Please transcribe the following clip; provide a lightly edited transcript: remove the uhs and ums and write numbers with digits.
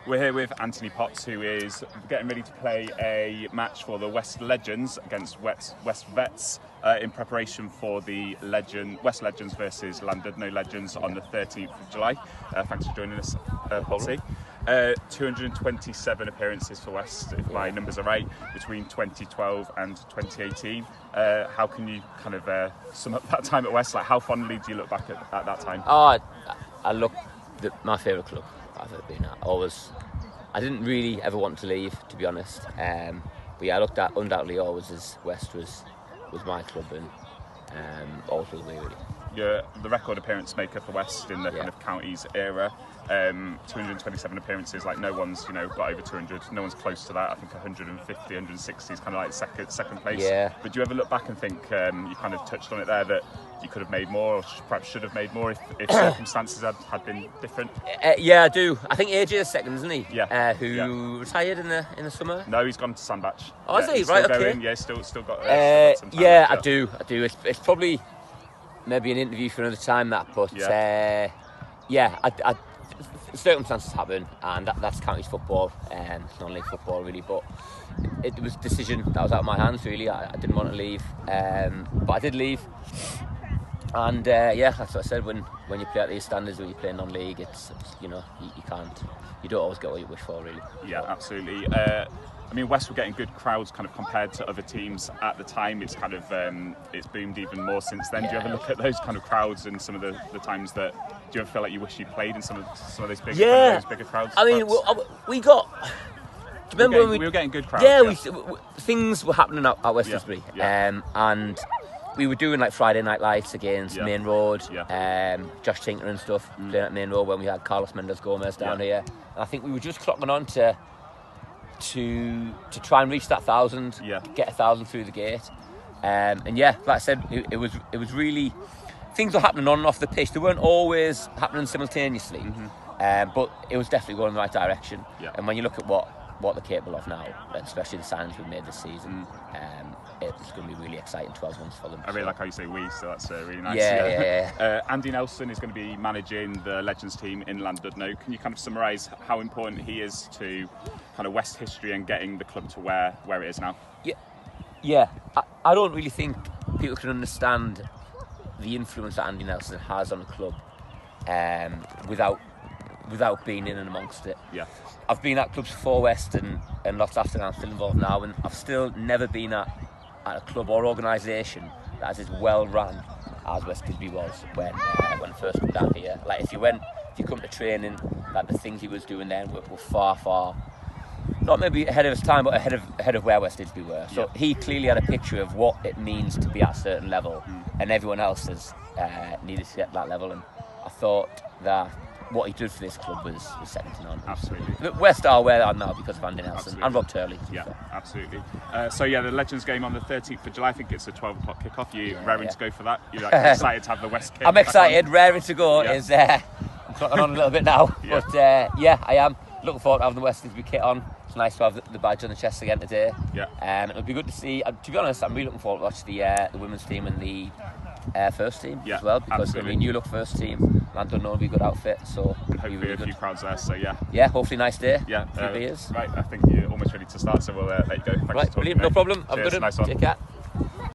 We're here with Anthony Pottsy, who is getting ready to play a match for the West Legends against West Vets in preparation for the West Legends versus Llandudno Legends on the 13th of July. Thanks for joining us, Pottsy. 227 appearances for West, if my numbers are right, between 2012 and 2018. How can you kind of sum up that time at West? Like, how fondly do you look back at that time? Oh, I look at my favourite club I've ever been at. I didn't really ever want to leave, to be honest. But yeah, I looked at undoubtedly always as West was my club, and all through the way, really. You're the record appearance maker for West in the kind of counties era. 227 appearances, like no one's got over 200. No one's close to that. I think 150, 160 is kind of like second place. Yeah. But do you ever look back and think you kind of touched on it there that you could have made more, or perhaps should have made more if circumstances had been different? Yeah, I do. I think AJ is second, isn't he? Yeah. Who retired in the summer? No, he's gone to Sandbach. Oh, is he? He's right. still Okay. Going. Yeah, still got. Still got some time yeah, I do. It's probably maybe an interview for another time, that. But circumstances happen, and that's counties football, non-league football, really. But it was a decision that was out of my hands, really. I didn't want to leave, but I did leave. And that's what I said. When you play at these standards, when you play non-league, it's you don't always get what you wish for, really. Yeah, absolutely. I mean, West were getting good crowds kind of compared to other teams at the time. It's kind of it's boomed even more since then. Yeah. Do you ever look at those kind of crowds and some of the times that, do you ever feel like you wish you played in some of those bigger those bigger crowds? I mean, we got. Do you remember when we were getting good crowds? Yeah, things were happening at Westbury, Yeah. And we were doing like Friday night lights against Main Road, Josh Tinker and stuff, playing at Main Road when we had Carlos Mendes Gomez down here. And I think we were just clocking on to try and reach that 1,000, get 1,000 through the gate. And like I said, it was really, things were happening on and off the pitch. They weren't always happening simultaneously, but it was definitely going in the right direction. Yeah. And when you look at what they're capable of now, especially the signings we've made this season, it's going to be really exciting 12 months for them. I really like how you say we, so that's really nice. Yeah. Andy Nelson is going to be managing the Legends team in Llandudno. Can you kind of summarise how important he is to kind of West history and getting the club to where it is now? Yeah. I don't really think people can understand the influence that Andy Nelson has on the club without being in and amongst it. Yeah. I've been at clubs before West and lots after, and I'm still involved now, and I've still never been at a club or organisation that is as well run as West Disby was when I first come down here. Like if you come to training, like the things he was doing then were far, not maybe ahead of his time, but ahead of where West Disby were. So he clearly had a picture of what it means to be at a certain level, and everyone else has needed to get to that level. And I thought that what he did for this club was second to none. Absolutely. Look, West are where they are now because of Andy Nelson. Absolutely. And Rob Turley. Yeah, absolutely. The Legends game on the 13th of July, I think it's a 12 o'clock kickoff. You raring to go for that? You're excited to have the West kit? I'm excited. Raring to go is I'm clocking on a little bit now. But I am looking forward to having the West Disby kit on. It's nice to have the badge on the chest again today. Yeah. It would be good to see. To be honest, I'm really looking forward to watch the women's team and the first team as well, because absolutely. I mean, you look first team, Llandudno will be a good outfit, so and hopefully really a few crowds there. So hopefully nice day. Yeah, a few beers. Right, I think you're almost ready to start, so we'll let you go. Thanks right, brilliant, no problem. Have a good one. Nice one. Take care.